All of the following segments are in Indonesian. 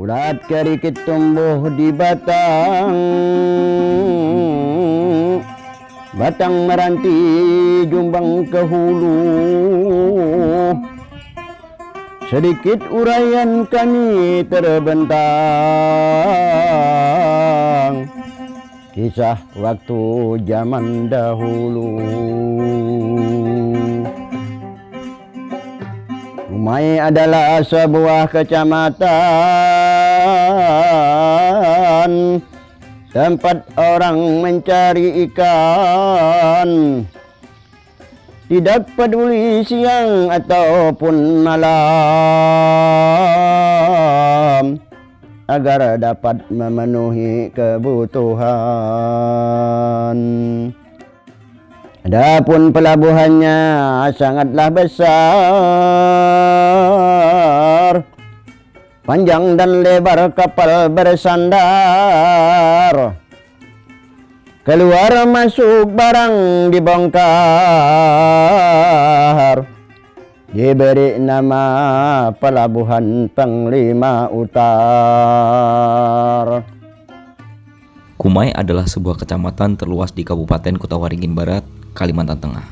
Ulat kerikit tumbuh di batang meranti jumbang ke hulu. Sedikit uraian kami terbentang, kisah waktu zaman dahulu. Kumai adalah sebuah kecamatan, tempat orang mencari ikan. Tidak peduli siang ataupun malam, agar dapat memenuhi kebutuhan. Adapun pelabuhannya sangatlah besar, panjang dan lebar kapal bersandar. Keluar masuk barang dibongkar, diberi nama Pelabuhan Panglima Utar. Kumai adalah sebuah kecamatan terluas di Kabupaten Kota Waringin Barat, Kalimantan Tengah,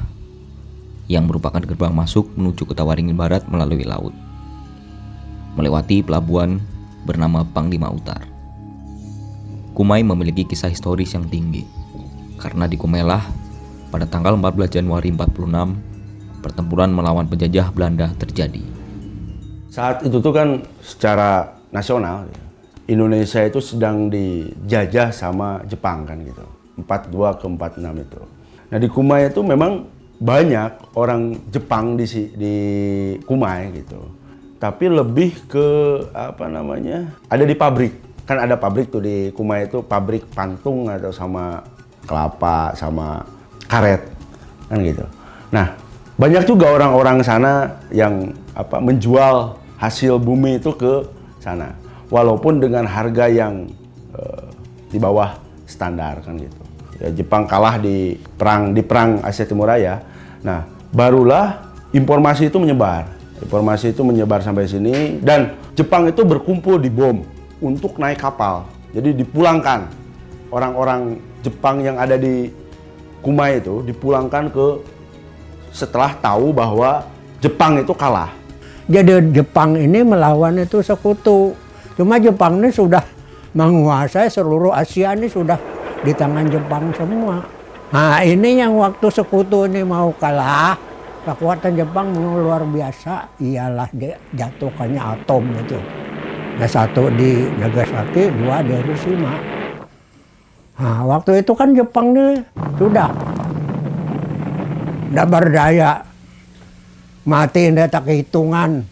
yang merupakan gerbang masuk menuju Kota Waringin Barat melalui laut, melewati pelabuhan bernama Panglima Utar. Kumai memiliki kisah historis yang tinggi, karena di Kumailah pada tanggal 14 Januari 46 pertempuran melawan penjajah Belanda terjadi. Saat itu tuh kan secara nasional Indonesia itu sedang dijajah sama Jepang kan gitu. 42 ke 46 itu. Nah di Kumai itu memang banyak orang Jepang di Kumai gitu. Tapi lebih ke ada di pabrik. Kan ada pabrik tuh di Kumai itu, pabrik pantung atau sama kelapa sama karet kan gitu. Nah, banyak juga orang-orang sana yang menjual hasil bumi itu ke sana. Walaupun dengan harga yang di bawah standar kan gitu. Ya, Jepang kalah di perang Asia Timur Raya. Nah, barulah informasi itu menyebar. Informasi itu menyebar sampai sini dan Jepang itu berkumpul di bom untuk naik kapal. Jadi dipulangkan orang-orang Jepang yang ada di Kumai itu dipulangkan setelah tahu bahwa Jepang itu kalah. Jadi Jepang ini melawan itu sekutu. Cuma Jepang ini sudah menguasai seluruh Asia, ini sudah di tangan Jepang semua. Nah ini yang waktu sekutu ini mau kalah, kekuatan Jepang luar biasa, ialah jatuhkannya atom itu. Nah, 1 di Nagasaki, 2 di Hiroshima. Nah, waktu itu kan Jepang ini sudah tidak berdaya, mati tidak tak hitungan,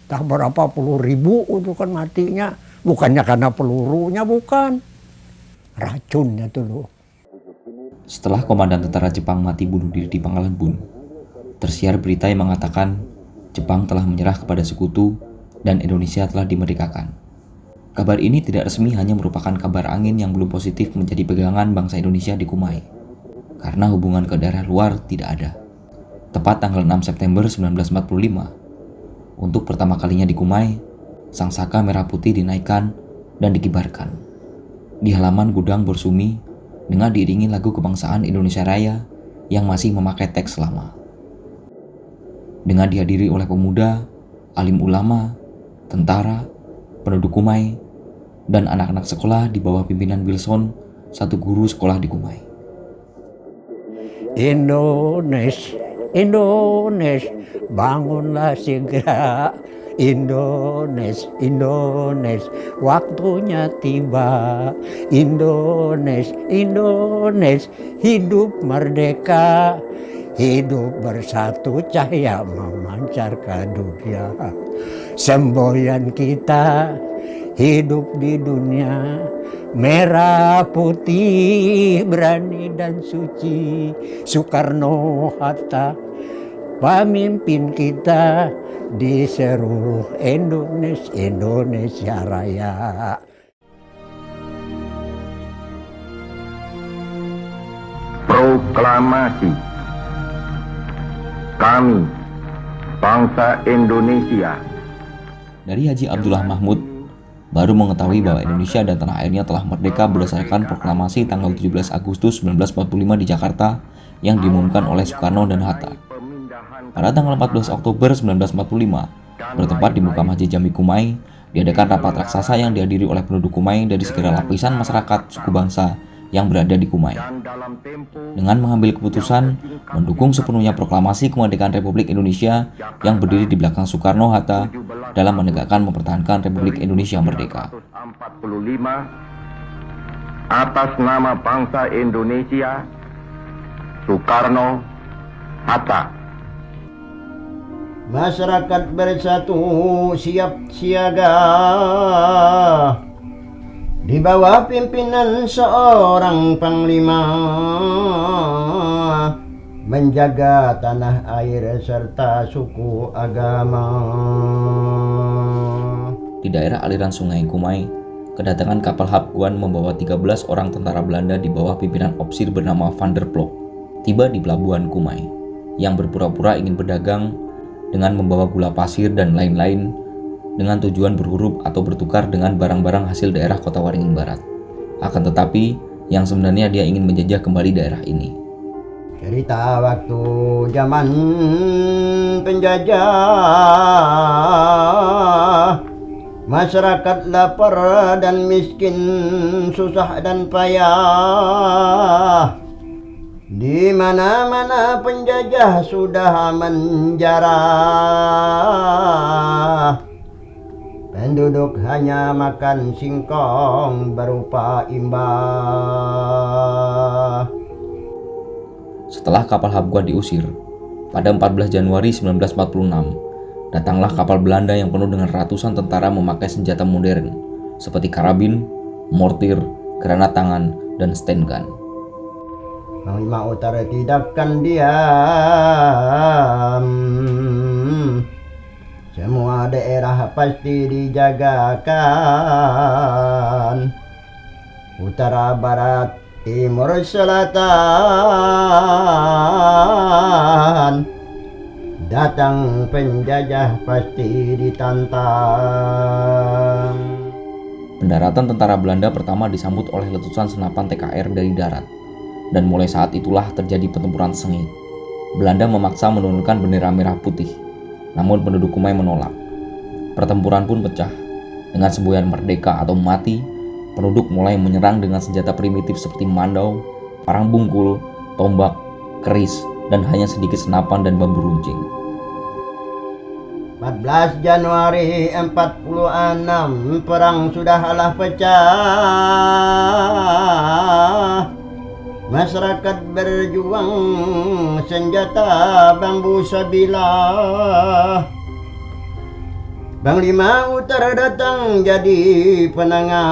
tak berapa puluh ribu itu kan matinya, bukannya karena pelurunya, bukan, racunnya dulu. Setelah komandan tentara Jepang mati bunuh diri di Pangkalan Bun, tersiar berita yang mengatakan Jepang telah menyerah kepada sekutu dan Indonesia telah dimerdekakan. Kabar ini tidak resmi, hanya merupakan kabar angin yang belum positif menjadi pegangan bangsa Indonesia di Kumai, karena hubungan ke daerah luar tidak ada. Tepat tanggal 6 September 1945, untuk pertama kalinya di Kumai, sang saka merah putih dinaikkan dan dikibarkan di halaman gudang Borsumi dengan diiringi lagu kebangsaan Indonesia Raya yang masih memakai teks lama. Dengan dihadiri oleh pemuda, alim ulama, tentara, penduduk Kumai, dan anak-anak sekolah di bawah pimpinan Wilson, satu guru sekolah di Kumai. Indonesia, Indonesia, bangunlah segera. Indonesia, Indonesia, waktunya tiba. Indonesia, Indonesia, hidup merdeka. Hidup bersatu, cahaya memancar ke dunia. Semboyan kita hidup di dunia, merah putih, berani dan suci. Soekarno Hatta, pemimpin kita di seluruh Indonesia Raya. Proklamasi. Kami, bangsa Indonesia. Dari Haji Abdullah Mahmud, baru mengetahui bahwa Indonesia dan tanah airnya telah merdeka berdasarkan proklamasi tanggal 17 Agustus 1945 di Jakarta yang diumumkan oleh Soekarno dan Hatta. Pada tanggal 14 Oktober 1945, bertempat di muka Masjid Jami Kumai, diadakan rapat raksasa yang dihadiri oleh penduduk Kumai dari segala lapisan masyarakat suku bangsa yang berada di Kumai. Dengan mengambil keputusan mendukung sepenuhnya proklamasi kemerdekaan Republik Indonesia yang berdiri di belakang Soekarno-Hatta dalam menegakkan mempertahankan Republik Indonesia merdeka. 1945 atas nama bangsa Indonesia, Soekarno-Hatta. Masyarakat bersatu siap siaga di bawah pimpinan seorang panglima, menjaga tanah air serta suku agama. Di daerah aliran sungai Kumai, kedatangan kapal Hapguan membawa 13 orang tentara Belanda di bawah pimpinan opsir bernama Van der Ploeg tiba di pelabuhan Kumai yang berpura-pura ingin berdagang dengan membawa gula pasir dan lain-lain dengan tujuan berhuruf atau bertukar dengan barang-barang hasil daerah Kota Waringin Barat. Akan tetapi, yang sebenarnya dia ingin menjajah kembali daerah ini. Cerita waktu zaman penjajah, masyarakat lapar dan miskin, susah dan payah. Di mana-mana penjajah sudah menjarah. Penduduk hanya makan singkong berupa imbah. Setelah kapal Hapguan diusir, pada 14 Januari 1946, datanglah kapal Belanda yang penuh dengan ratusan tentara memakai senjata modern seperti karabin, mortir, granat tangan, dan stand gun. Panglima Utara tidak akan diam. Semua daerah pasti dijagakan. Utara, barat, timur, selatan. Datang penjajah pasti ditantang. Pendaratan tentara Belanda pertama disambut oleh letusan senapan TKR dari darat. Dan mulai saat itulah terjadi pertempuran sengit. Belanda memaksa menurunkan bendera merah putih, namun penduduk Kumai menolak. Pertempuran pun pecah. Dengan semboyan merdeka atau mati, penduduk mulai menyerang dengan senjata primitif seperti mandau, parang bungkul, tombak, keris, dan hanya sedikit senapan dan bambu runcing. 14 Januari 46, perang sudahlah pecah. Masyarakat berjuang senjata bambu sabilah. Panglima Utara datang jadi penengah,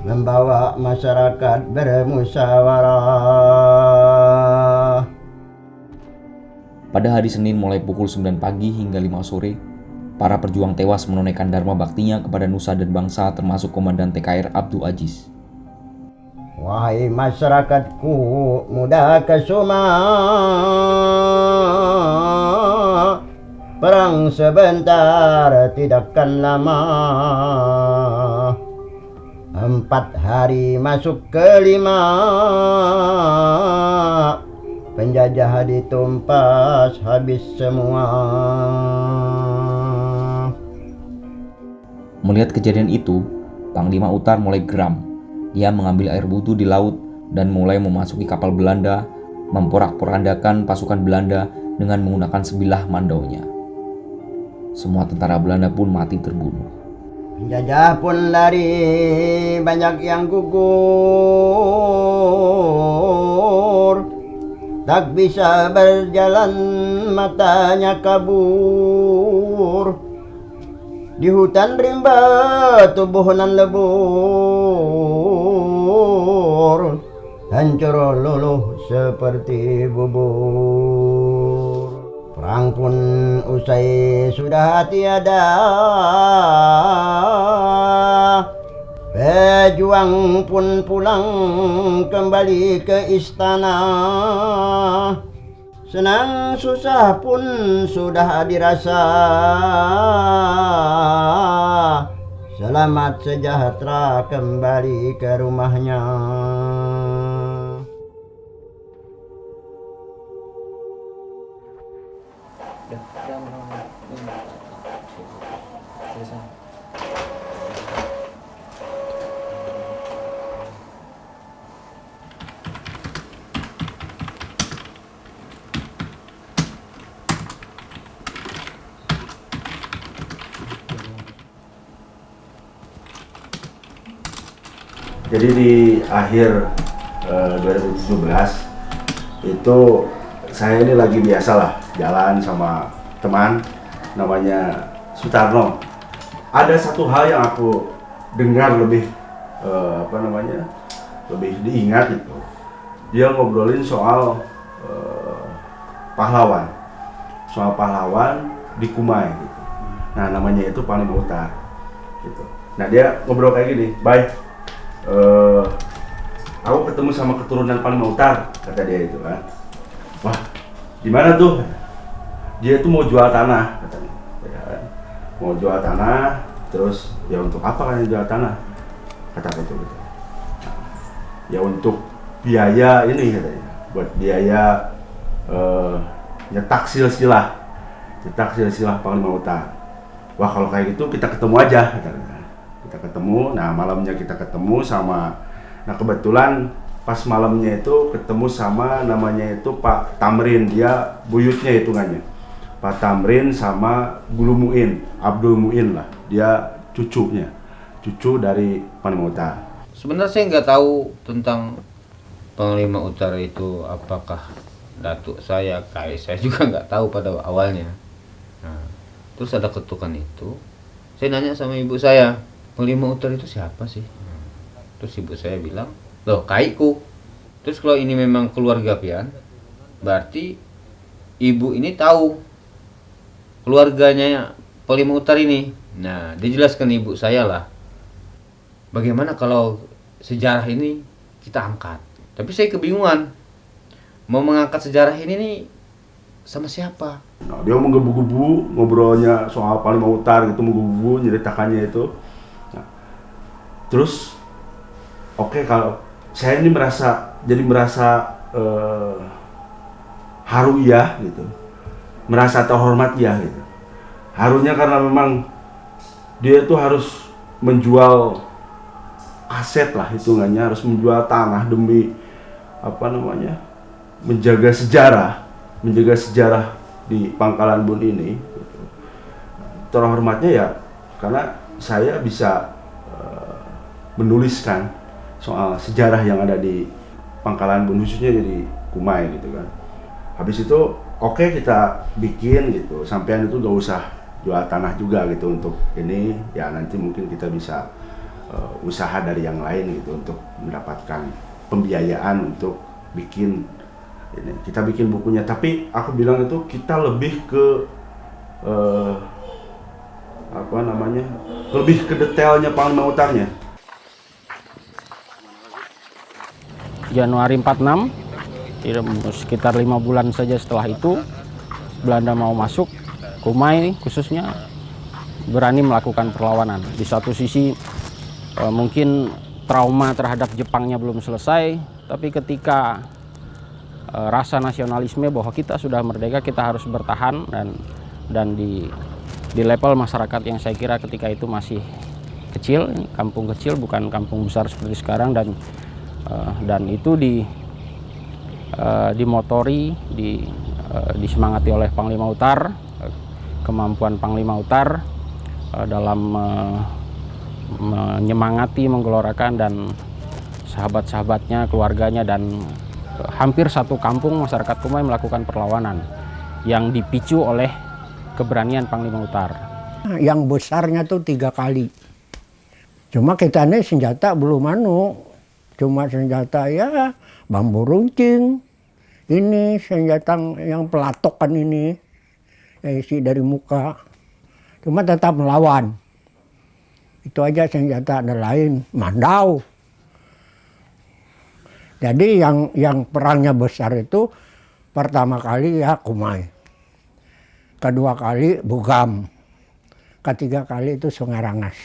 membawa masyarakat bermusyawarah. Pada hari Senin mulai pukul 9 pagi hingga 5 sore, para perjuang tewas menunaikan dharma baktinya kepada nusa dan bangsa termasuk Komandan TKR Abdul Aziz. Wahai masyarakat,ku muda kesuma, perang sebentar tidakkan lama. 4 hari masuk ke 5, penjajah ditumpas habis semua. Melihat kejadian itu, Panglima Utar mulai geram. Dia mengambil air wudhu di laut dan mulai memasuki kapal Belanda, memporak-porandakan pasukan Belanda dengan menggunakan sebilah mandaunya. Semua tentara Belanda pun mati terbunuh. Penjajah pun lari, banyak yang gugur. Tak bisa berjalan, matanya kabur. Di hutan rimba tubuh nan lebur, hancur luluh seperti bubur. Perang pun usai sudah tiada, pejuang pun pulang kembali ke istana. Senang susah pun sudah dirasa, selamat sejahtera kembali ke rumahnya. Jadi di akhir 2017 itu saya ini lagi biasalah jalan sama teman namanya Sutarno. Ada satu hal yang aku dengar lebih lebih diingat itu. Dia ngobrolin soal pahlawan, di Kumai gitu. Nah namanya itu Panglima Utar gitu. Nah dia ngobrol kayak gini, baik. Aku ketemu sama keturunan Panglima Utar, kata dia itu kan. Wah, gimana tuh? Dia tuh mau jual tanah, katanya. Ya, kan? Mau jual tanah, terus ya untuk apa kan jual tanah? Kata itu gitu. Nah, ya untuk biaya ini katanya, buat biaya nyetak silsilah Panglima Utar. Wah kalau kayak gitu kita ketemu aja, katanya. Kita ketemu, nah malamnya kita ketemu sama, nah kebetulan pas malamnya itu ketemu sama namanya itu Pak Tamrin, dia buyutnya hitungannya Pak Tamrin sama Guru Muin, Abdul Muin lah, dia cucu dari Panglima Utar. Sebenarnya saya nggak tahu tentang Panglima Utara itu apakah datuk saya, saya juga nggak tahu pada awalnya. Nah, terus ada ketukan itu, saya nanya sama ibu saya, Panglima Utara itu siapa sih? Terus ibu saya bilang, loh kaiku. Terus kalau ini memang keluarga pian, berarti ibu ini tahu keluarganya Panglima Utara ini. Nah, dijelaskan ibu saya lah, bagaimana kalau sejarah ini kita angkat. Tapi saya kebingungan, mau mengangkat sejarah ini nih sama siapa? Nah, dia menggebu-gebu ngobrolnya soal Panglima Utar gitu, menggebu-gebu nyeritakannya itu. Terus, oke, kalau saya ini merasa haru ya gitu, merasa terhormat ya gitu. Harunya karena memang dia tuh harus menjual aset lah hitungannya, harus menjual tanah demi menjaga sejarah di Pangkalan Bun ini. Gitu. Terhormatnya ya karena saya bisa menuliskan soal sejarah yang ada di Pangkalan Bun, khususnya di Kumai gitu kan. Habis itu oke, kita bikin gitu, sampean itu gak usah jual tanah juga gitu untuk ini, ya nanti mungkin kita bisa usaha dari yang lain gitu untuk mendapatkan pembiayaan untuk bikin ini. Kita bikin bukunya, tapi aku bilang itu kita lebih ke lebih ke detailnya Panglima Utarnya. Januari 46, sekitar 5 bulan saja setelah itu Belanda mau masuk, Kumai khususnya berani melakukan perlawanan. Di satu sisi mungkin trauma terhadap Jepangnya belum selesai, tapi ketika rasa nasionalisme bahwa kita sudah merdeka, kita harus bertahan, dan di level masyarakat yang saya kira ketika itu masih kecil, kampung kecil bukan kampung besar seperti sekarang, dan itu dimotori, disemangati oleh Panglima Utar, kemampuan Panglima Utar dalam menyemangati, menggelorakan, dan sahabat-sahabatnya, keluarganya, dan hampir satu kampung masyarakat Kumai melakukan perlawanan yang dipicu oleh keberanian Panglima Utar. Yang besarnya tuh 3 kali. Cuma kita ini senjata belum cuma senjata ya bambu runcing, ini senjata yang pelatokan ini, isi dari muka, cuma tetap melawan. Itu aja senjata, ada lain, mandau. Jadi yang perangnya besar itu Pertama kali ya Kumai. Kedua kali Bugam. Ketiga kali itu Sungai Rangas.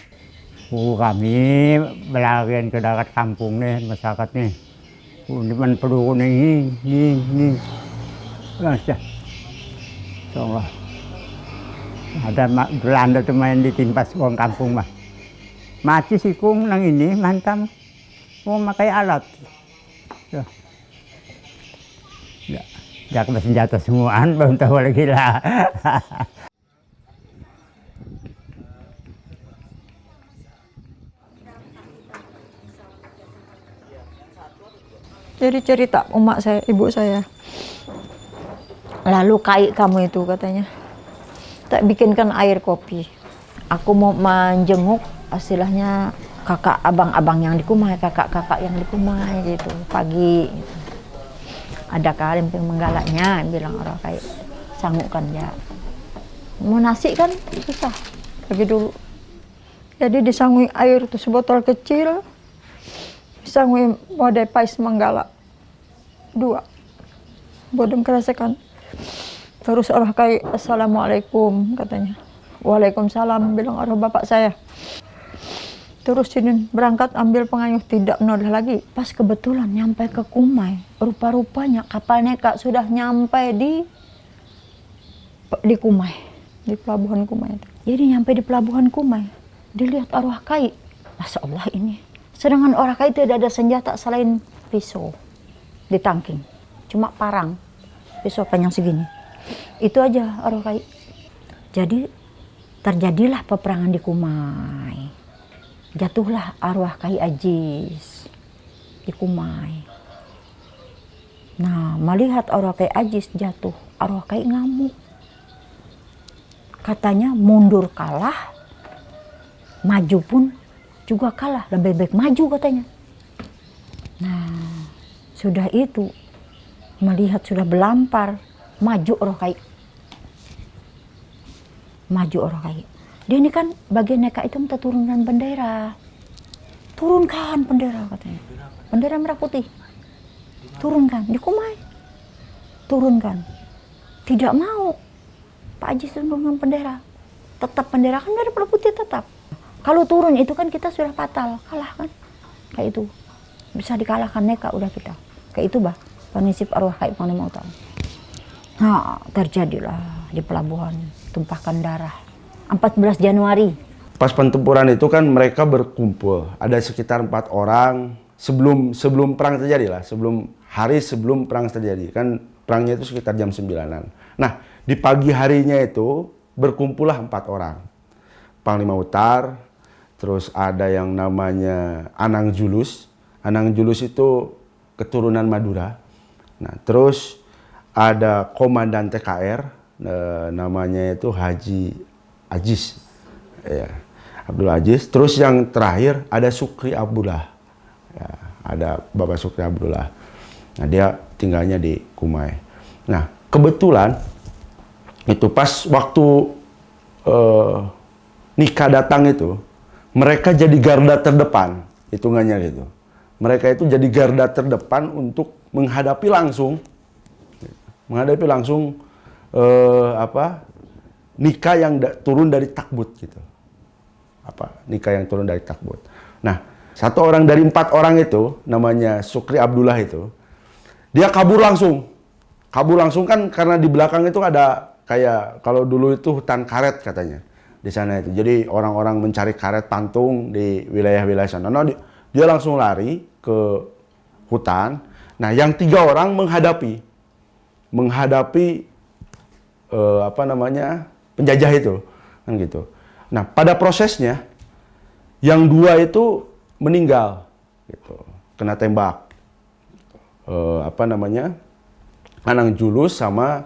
Kami belagian ke dekat kampung nih, masyarakat nih. Uniman perlu nih. Masya Allah. Ada Belanda tuh main di timpas uang kampung mah. Mati si kung nang ini mantam. Mau pakai alat. Ya. Ya senjata semuaan, belum tahu lagi lah. Jadi cerita emak saya, ibu saya. Lalu kai kamu itu katanya. Tak bikinkan air kopi. Aku mau menjenguk istilahnya kakak abang-abang yang di Kumai, kakak-kakak yang di Kumai gitu. Pagi gitu. Ada kali menggalaknya, bilang orang kayak sanggup kan ya. Mau nasi kan susah lagi dulu. Jadi disangui air itu sebotol kecil, disangui model pais menggala 2. Bodong kerasakan. Terus orang kayak assalamualaikum katanya. Waalaikumsalam bilang orang bapak saya. Terus ini berangkat ambil pengayuh tidak menoleh lagi. Pas kebetulan nyampe ke Kumai, rupa-rupanya kapal Neka sudah nyampe di Kumai, di pelabuhan Kumai. Jadi nyampe di pelabuhan Kumai, dilihat arwah kai. Masya Allah ini. Sedangkan orang kai tidak ada senjata selain pisau di tangking, cuma parang, pisau panjang segini. Itu aja arwah kai. Jadi terjadilah peperangan di Kumai. Jatuhlah arwah Kai Ajis di Kumai. Nah, melihat arwah Kai Ajis jatuh, arwah Kai ngamuk. Katanya mundur kalah, maju pun juga kalah, lebih baik maju katanya. Nah, sudah itu, melihat sudah belampar, maju arwah Kai. Maju arwah Kai. Dia ini kan bagian Neka itu minta turunkan bendera. Turunkan bendera katanya. Bendera merah putih. Turunkan di Kumai. Turunkan. Tidak mau. Pak Haji turunkan bendera. Tetap bendera kan bendera merah putih tetap. Kalau turun itu kan kita sudah fatal, kalah kan. Kayak itu. Bisa dikalahkan Neka udah kita. Kayak itu bah. Penisip arwah Kai Panglima Utama. Nah, terjadilah di pelabuhan tumpahkan darah. 14 Januari. Pas pentempuran itu kan mereka berkumpul. Ada sekitar 4 orang sebelum perang terjadi lah. Hari sebelum perang terjadi. Kan perangnya itu sekitar jam 9-an. Nah, di pagi harinya itu berkumpullah 4 orang. Panglima Utar, terus ada yang namanya Anang Julus. Anang Julus itu keturunan Madura. Nah, terus ada komandan TKR, namanya itu Haji Ajis, ya, Abdul Aziz. Terus yang terakhir ada Sukri Abdullah, ya, ada Bapak Sukri Abdullah. Nah, dia tinggalnya di Kumai. Nah, kebetulan itu pas waktu Nika datang itu, mereka jadi garda terdepan, hitungannya gitu. Mereka itu jadi garda terdepan untuk menghadapi langsung Nika yang turun dari takbut gitu. Nika yang turun dari takbut. Nah, 1 orang dari 4 orang itu, namanya Sukri Abdullah itu, dia kabur langsung. Kabur langsung kan karena di belakang itu ada kayak, kalau dulu itu hutan karet katanya. Di sana itu. Jadi orang-orang mencari karet pantung di wilayah-wilayah sana. Nah, dia langsung lari ke hutan. Nah, yang 3 orang menghadapi penjajah itu, kan gitu. Nah, pada prosesnya yang 2 itu meninggal, gitu, kena tembak. Anang Julus sama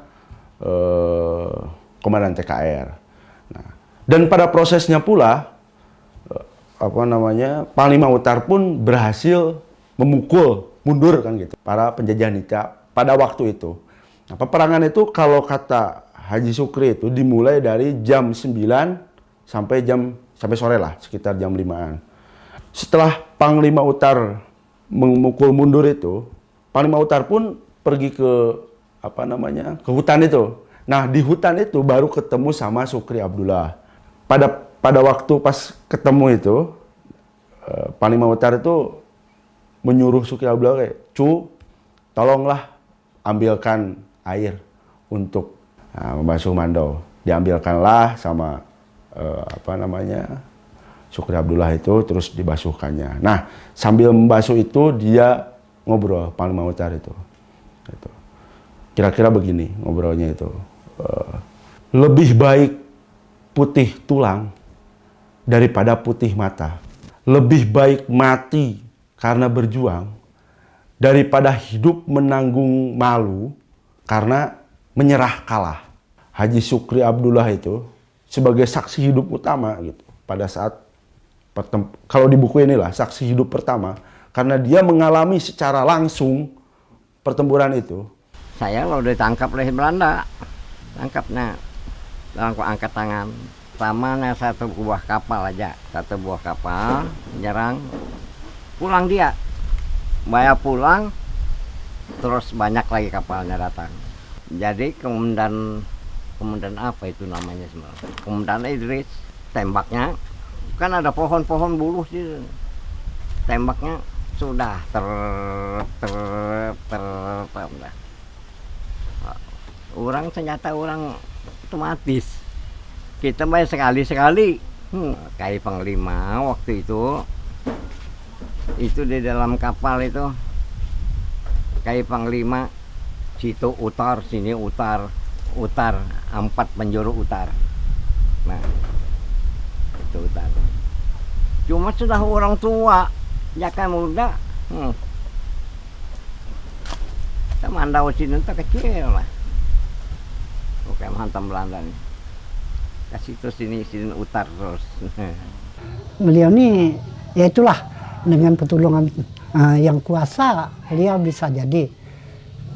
komandan TKR. Nah, dan pada prosesnya pula Panglima Utar pun berhasil memukul mundur kan gitu para penjajah Nika pada waktu itu. Nah, peperangan itu kalau kata Haji Sukri itu dimulai dari jam 9 sampai sore lah, sekitar jam 5-an. Setelah Panglima Utar memukul mundur itu, Panglima Utar pun pergi ke ke hutan itu. Nah, di hutan itu baru ketemu sama Sukri Abdullah. Pada waktu pas ketemu itu, Panglima Utara itu menyuruh Sukri Abdullah kayak, "Cu, tolonglah ambilkan air untuk membasuh Mandau." Diambilkanlah sama Sukri Abdullah itu, terus dibasuhkannya. Nah, sambil membasuh itu dia ngobrol, Panglima Utara itu. Gitu. Kira-kira begini ngobrolnya itu. Lebih baik putih tulang daripada putih mata. Lebih baik mati karena berjuang daripada hidup menanggung malu karena menyerah kalah. Haji Sukri Abdullah itu sebagai saksi hidup utama gitu pada saat kalau di buku inilah saksi hidup pertama, karena dia mengalami secara langsung pertempuran itu. Saya lo ditangkap oleh Belanda, tangkapnya langsung angkat tangan. Pertamanya satu buah kapal aja, satu buah kapal menyerang, pulang dia, bayar pulang, terus banyak lagi kapalnya datang. Jadi komandan apa itu namanya sebenarnya? Komandan Idris, tembaknya kan ada pohon-pohon buluh sih, tembaknya sudah orang senjata orang otomatis kita bayar sekali kayak Panglima waktu itu di dalam kapal itu kayak Panglima situ utar sini utar 4 penjuru utar. Nah itu utar cuma sudah orang tua jaka muda kita Mandau sini tak kecil lah bukan hantam Belanda nih kasih terus sini utar terus. Beliau ini ya itulah dengan pertolongan yang kuasa beliau bisa jadi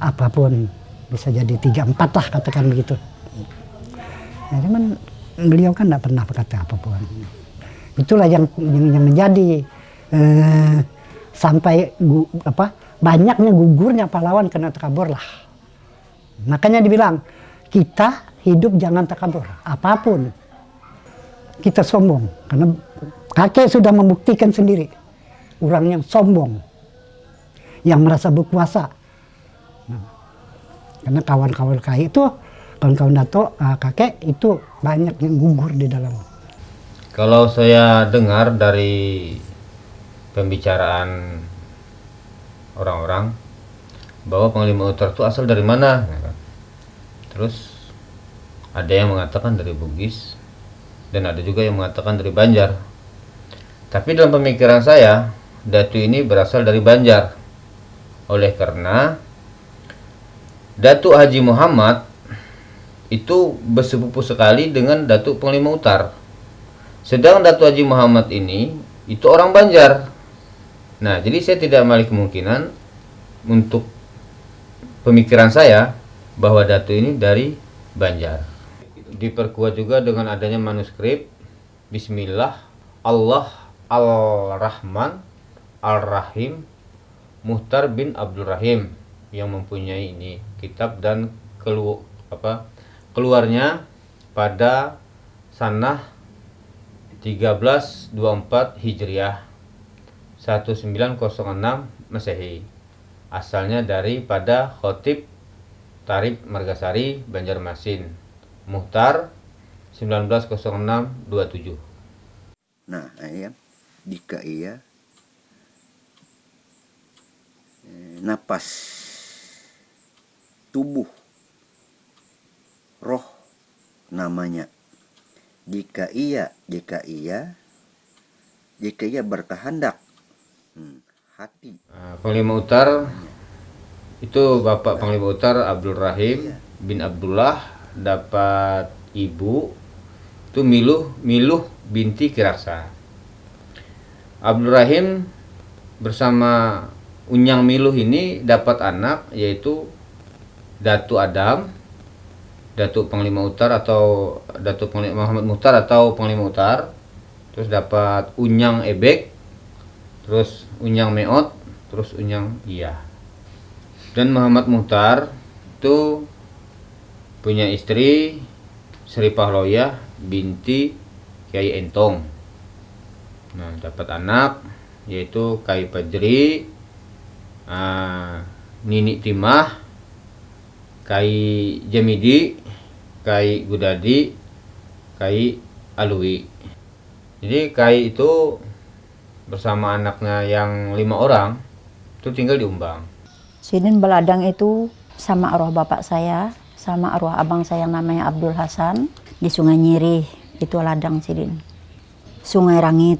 apapun, bisa jadi 3-4 lah katakan begitu. Ya, cuman beliau kan tidak pernah berkata apapun. Itulah yang menjadi sampai banyaknya gugurnya pahlawan kena takabur lah. Makanya dibilang kita hidup jangan takabur, apapun kita sombong, karena kakek sudah membuktikan sendiri orang yang sombong, yang merasa berkuasa. Karena kawan-kawan kawan-kawan Dato, kakek itu banyak yang gugur di dalam. Kalau saya dengar dari pembicaraan orang-orang bahwa Panglima Utara itu asal dari mana, terus ada yang mengatakan dari Bugis dan ada juga yang mengatakan dari Banjar. Tapi dalam pemikiran saya, Datu ini berasal dari Banjar. Oleh karena Datuk Haji Muhammad itu bersepupu sekali dengan Datuk Panglima Utara. Sedang Datuk Haji Muhammad ini itu orang Banjar. Nah, jadi saya tidak memiliki kemungkinan untuk pemikiran saya bahwa Datuk ini dari Banjar. Diperkuat juga dengan adanya manuskrip Bismillah Allah Al-Rahman Al-Rahim Muhtar bin Abdul Rahim yang mempunyai ini kitab dan keluarnya pada sanah 1324 Hijriah 1906 Masehi. Asalnya daripada Khotib Tarib Margasari Banjarmasin Muhtar 1906-27. Nah, ya, jika ia napas tubuh roh namanya, jika ia berkehendak hati. Panglima Utara itu Bapak Panglima Utara Abdul Rahim bin Abdullah dapat ibu itu Miluh binti Kiraksa. Abdul Rahim bersama Unyang Miluh ini dapat anak yaitu Datu Adam, Datuk Panglima Utara atau Datuk Panglima Muhammad Muhtar atau Panglima Utara. Terus dapat Unyang Ebek, terus Unyang Meot, terus Unyang Iya. Dan Muhammad Muhtar itu punya istri Sri Pahloyah binti Kiai Entong. Nah, dapat anak yaitu Kai Pajri, Nini Timah, Kai Jamidi, Kai Gudadi, Kai Alwi. Jadi Kai itu bersama anaknya yang 5 orang itu tinggal di Umbang. Sidin Beladang itu sama arwah bapak saya, sama arwah abang saya yang namanya Abdul Hasan di Sungai Nyirih, itu ladang Sidin. Sungai Rangit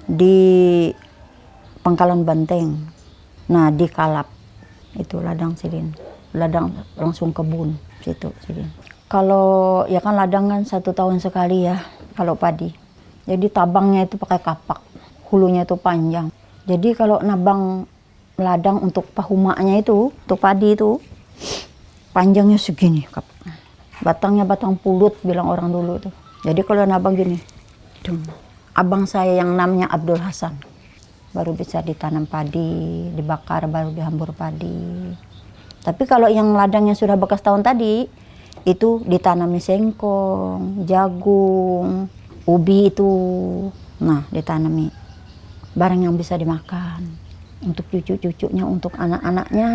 di Pangkalan Banteng. Nah, di Kalap itu ladang Sidin. Ladang langsung kebun situ Sidin. Kalau ya kan ladang kan 1 tahun sekali ya kalau padi. Jadi tabangnya itu pakai kapak, hulunya itu panjang. Jadi kalau nabang ladang untuk pahumaknya itu, untuk padi itu, panjangnya segini. Batangnya batang pulut, bilang orang dulu tuh. Jadi kalau nabang gini, abang saya yang namanya Abdul Hasan, baru bisa ditanam padi, dibakar, baru dihambur padi. Tapi kalau yang ladang yang sudah bekas tahun tadi, itu ditanami sengkong, jagung, ubi itu. Nah, ditanami. Barang yang bisa dimakan untuk cucu-cucunya, untuk anak-anaknya.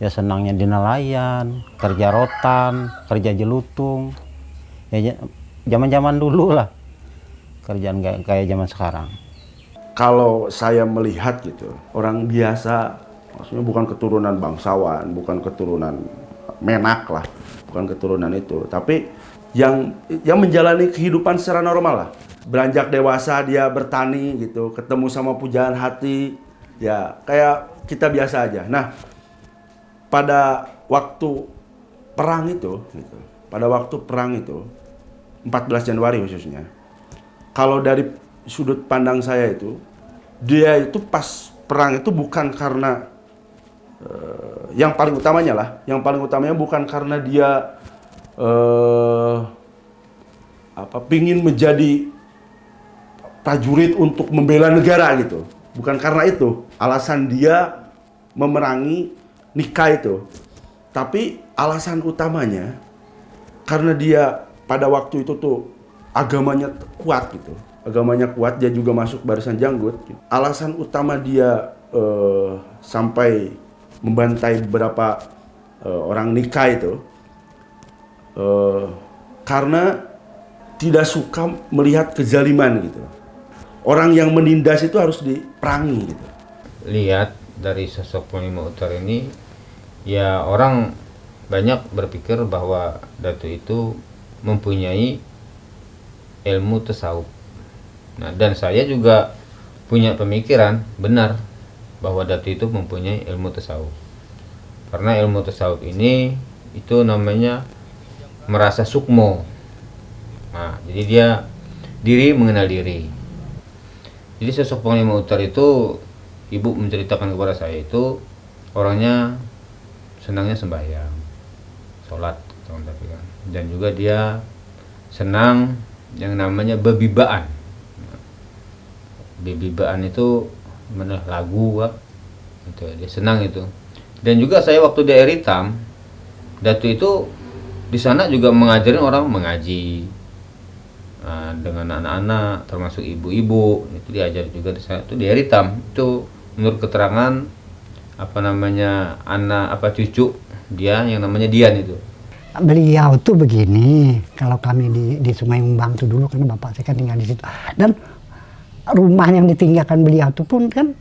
Ya senangnya di nelayan, kerja rotan, kerja jelutung. Ya zaman-zaman dulu lah, kerjaan kayak zaman sekarang. Kalau saya melihat gitu, orang biasa, maksudnya bukan keturunan bangsawan, bukan keturunan menak lah, bukan keturunan itu, tapi yang menjalani kehidupan secara normal lah. Beranjak dewasa dia bertani gitu, ketemu sama pujaan hati, ya kayak kita biasa aja. Nah, pada waktu perang itu, gitu, pada waktu perang itu, 14 Januari khususnya, kalau dari sudut pandang saya itu, dia itu pas perang itu bukan karena yang paling utamanya bukan karena dia pingin menjadi prajurit untuk membela negara gitu. Bukan karena itu alasan dia memerangi Nikah itu. Tapi alasan utamanya karena dia pada waktu itu tuh agamanya kuat gitu. Agamanya kuat, dia juga masuk barisan janggut. Alasan utama dia sampai membantai beberapa orang Nikah itu karena tidak suka melihat kezaliman gitu. Orang yang menindas itu harus diperangi gitu. Lihat dari sosok Panglima Utara ini, ya orang banyak berpikir bahwa Datu itu mempunyai ilmu tasawuf. Nah, dan saya juga punya pemikiran benar bahwa Datu itu mempunyai ilmu tasawuf. Karena ilmu tasawuf ini itu namanya merasa sukmo. Nah, jadi dia diri mengenal diri. Jadi sosok Panglima Utara itu, ibu menceritakan kepada saya itu orangnya senangnya sembahyang, sholat, dan juga dia senang yang namanya bebibaan. Bebibaan itu mana lagu, itu dia senang itu. Dan juga saya waktu di Air Hitam, Datu itu di sana juga mengajarin orang mengaji. Nah, dengan anak-anak termasuk ibu-ibu itu diajar juga di sana. Itu di Air Hitam itu menurut keterangan anak cucu dia yang namanya Dian itu. Beliau tuh begini, kalau kami di Sungai Umbang tuh dulu, karena bapak saya kan tinggal di situ, dan rumah yang ditinggalkan beliau tuh pun kan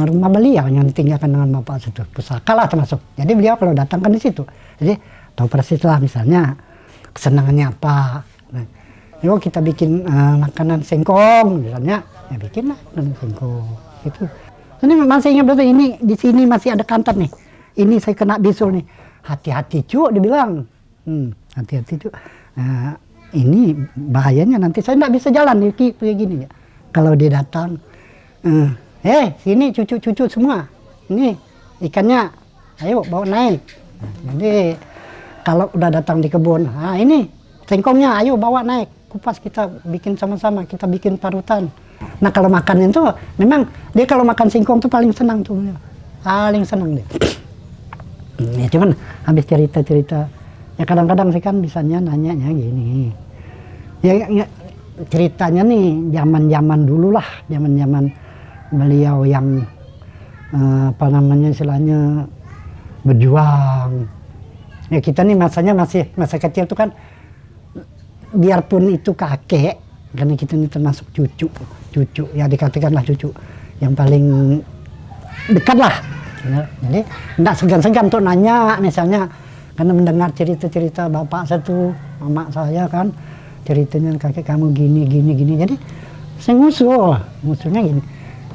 rumah beliau yang ditinggalkan dengan bapak situ, pusaka lah termasuk. Jadi beliau kalau datang kan di situ, jadi tahu persis lah misalnya kesenangannya apa. Nah, yuk kita bikin makanan sengkong misalnya, ya bikin lah makanan sengkong itu. Ini masih ingat betul, ini di sini masih ada kantor nih, ini saya kena bisul nih, hati-hati cu, dibilang, hati-hati cu. Nah, ini bahayanya nanti saya nggak bisa jalan nih kayak gini ya. Kalau dia datang, sini cucu-cucu semua, ini ikannya, ayo bawa naik. Jadi kalau udah datang di kebun, ini sengkongnya, ayo bawa naik. Kupas kita bikin sama-sama, kita bikin parutan. Nah kalau makan itu memang dia kalau makan singkong tuh paling senang tuh, paling senang dia. Ya cuman habis cerita-cerita, ya kadang-kadang sih kan bisanya nanyanya gini. Ya ceritanya nih zaman-zaman dulu lah, zaman-zaman beliau yang apa namanya istilahnya berjuang. Ya kita nih masanya masih masa kecil tuh kan, biarpun itu kakek, karena kita ini termasuk cucu ya dikatakanlah cucu yang paling dekat lah. Jadi enggak segan-segan untuk nanya misalnya, karena mendengar cerita-cerita bapak saya tuh, mama saya kan ceritanya kakek kamu gini. Jadi saya ngusulnya gini,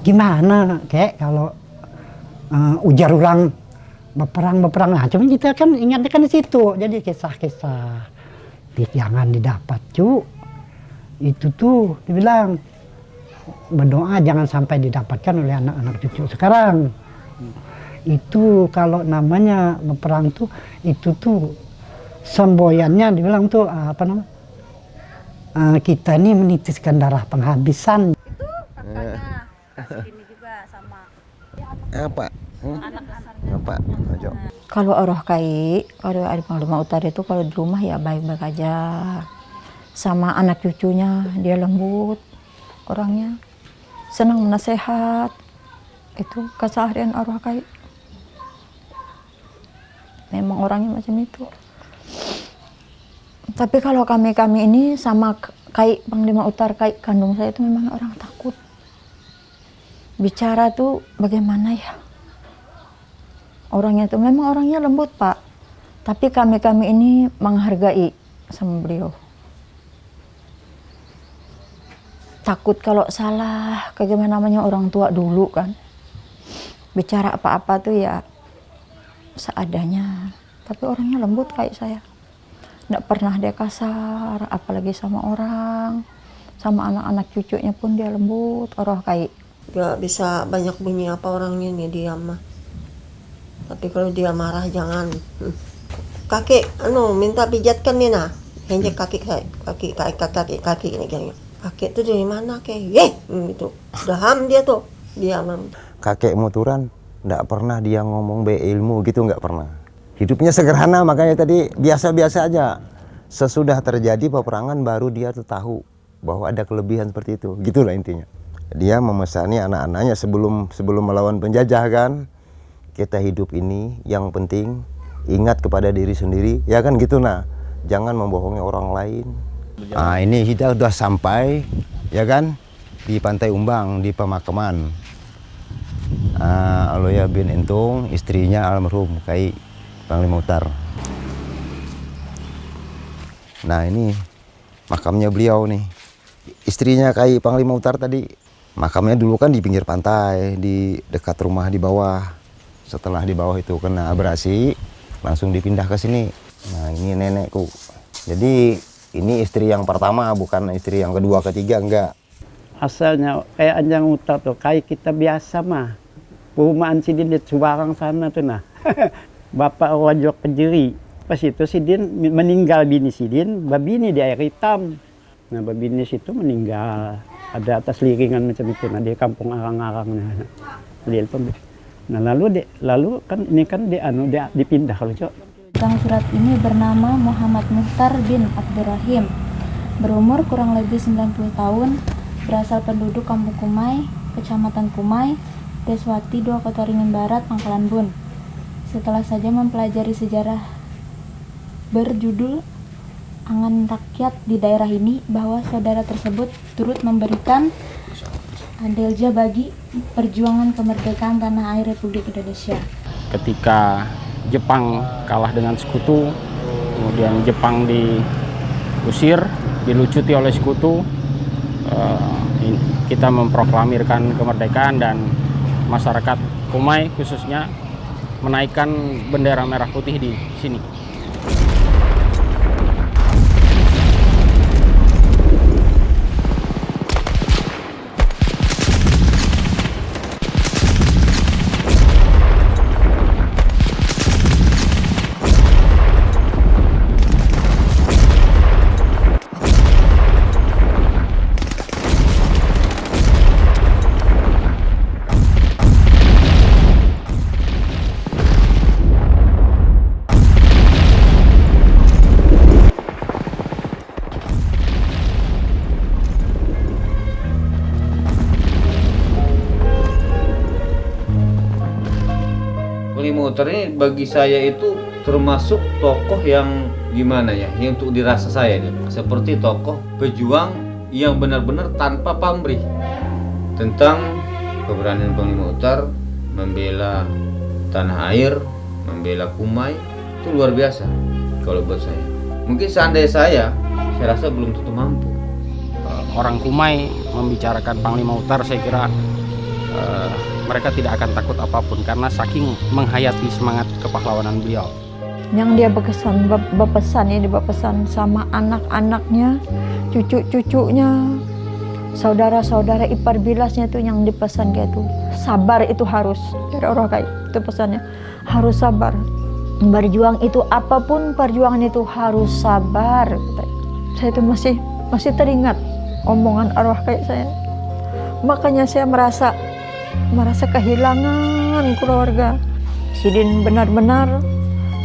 gimana kayak kalau ujar orang berperang. Nah, cuma kita kan ingatnya kan di situ. Jadi kisah-kisah jangan didapat itu tuh dibilang berdoa jangan sampai didapatkan oleh anak-anak cucu sekarang. Itu kalau namanya berperang tuh itu tuh semboyannya dibilang tuh apa namanya, kita ini menitiskan darah penghabisan. Itu kakaknya ini juga sama Apa? Apa? Ojo. Kalau Arwah Kai, kalau Ari Panglima Utara itu kalau di rumah ya baik-baik aja. Sama anak cucunya dia lembut orangnya, senang menasehat. Itu keseharian Arwah Kai. Memang orangnya macam itu. Tapi kalau kami ini sama Kai Panglima Utara, Kai kandung saya itu memang orang takut. Bicara tuh bagaimana ya? Orangnya itu memang orangnya lembut Pak. Tapi kami ini menghargai sama beliau. Takut kalau salah, kayak namanya orang tua dulu kan. Bicara apa-apa tuh ya seadanya. Tapi orangnya lembut kayak saya. Nggak pernah dia kasar, apalagi sama orang. Sama anak-anak cucunya pun dia lembut, Arwah Kai. Gak bisa banyak bunyi apa orangnya nih, diam mah. Tapi kalau dia marah jangan. Kakek, minta pijatkan nih nah. Henjek kaki ini kayaknya. Kakek tuh dari mana kayak? Gitu. Udah ham dia tuh. Dia Kakek Muturan nggak pernah dia ngomong beilmu gitu, nggak pernah. Hidupnya sederhana, makanya tadi biasa-biasa aja. Sesudah terjadi peperangan baru dia tuh tahu bahwa ada kelebihan seperti itu. Gitulah intinya. Dia memesani anak-anaknya sebelum melawan penjajah kan. Kita hidup ini yang penting ingat kepada diri sendiri, ya kan gitu nah. Jangan membohongi orang lain. Nah, ini kita udah sampai ya kan di Pantai Umbang di pemakaman Aloya bin Entung, istrinya almarhum Kai Panglima Utara. Nah, ini makamnya beliau nih. Istrinya Kai Panglima Utara tadi. Makamnya dulu kan di pinggir pantai, di dekat rumah di bawah. Setelah di bawah itu kena abrasi, langsung dipindah ke sini. Nah, ini nenekku. Jadi ini istri yang pertama, bukan istri yang kedua, ketiga, enggak. Asalnya kayak Anjang Utara tuh, kayak kita biasa mah. Perumahan Sidin di Subarang sana tuh nah. Bapak Wajok Kejeri. Pas itu Sidin meninggal, bini Sidin, babini di Air Hitam. Nah, babini situ meninggal. Ada atas liringan macam itu, nah di kampung Arang-Arangnya. Nah lalu kan ini kan dia dipindah kalau Cok. Tukang surat ini bernama Muhammad Muhtar bin Abdurrahim. Berumur kurang lebih 90 tahun, berasal penduduk Kampung Kumai, Kecamatan Kumai, Deswati 2 Kota Ringin Barat, Pangkalan Bun. Setelah saja mempelajari sejarah berjudul Angan Rakyat di daerah ini, bahwa saudara tersebut turut memberikan andilnya bagi perjuangan kemerdekaan tanah air Republik Indonesia. Ketika Jepang kalah dengan sekutu, kemudian Jepang diusir, dilucuti oleh sekutu, kita memproklamirkan kemerdekaan dan masyarakat Kumai khususnya menaikkan bendera merah putih di sini. Panglima Utara ini bagi saya itu termasuk tokoh yang gimana ya, yang untuk dirasa saya seperti tokoh pejuang yang benar-benar tanpa pamrih tentang keberanian Panglima Utara membela tanah air, membela Kumai, itu luar biasa kalau buat saya. Mungkin seandainya saya rasa belum tentu mampu. Orang Kumai membicarakan Panglima Utara, saya kira mereka tidak akan takut apapun karena saking menghayati semangat kepahlawanan beliau. Yang dia berpesan sama anak-anaknya, cucu-cucunya, saudara-saudara ipar bilasnya itu yang dipesan kayak itu. Sabar itu harus, dari orang kayak itu pesannya, harus sabar. Berjuang itu apapun perjuangan itu harus sabar. Saya itu masih teringat omongan arwah kayak saya. Makanya saya merasa kehilangan keluarga. Sidin benar-benar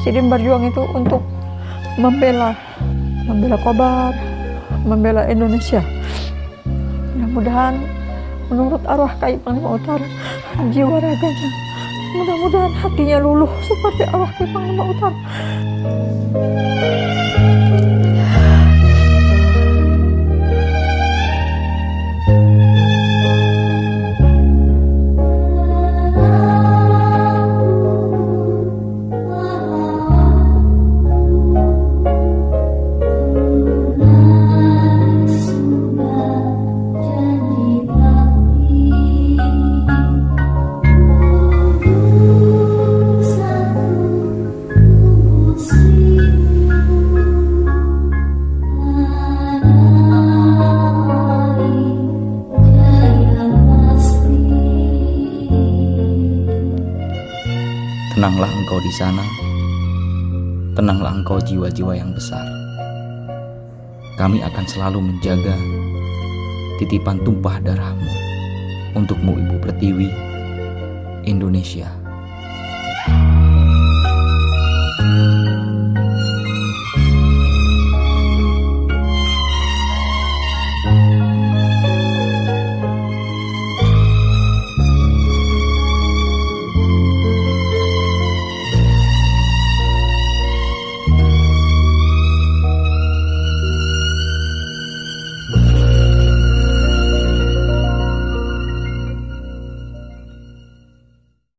Sidin berjuang itu untuk membela Kobar, membela Indonesia. Mudah-mudahan menurut arwah Kai Panglima Utara, jiwa raganya, mudah-mudahan hatinya luluh seperti arwah Kai Panglima Utara. Tenanglah engkau di sana, tenanglah engkau jiwa-jiwa yang besar. Kami akan selalu menjaga titipan tumpah darahmu untukmu Ibu Pertiwi, Indonesia.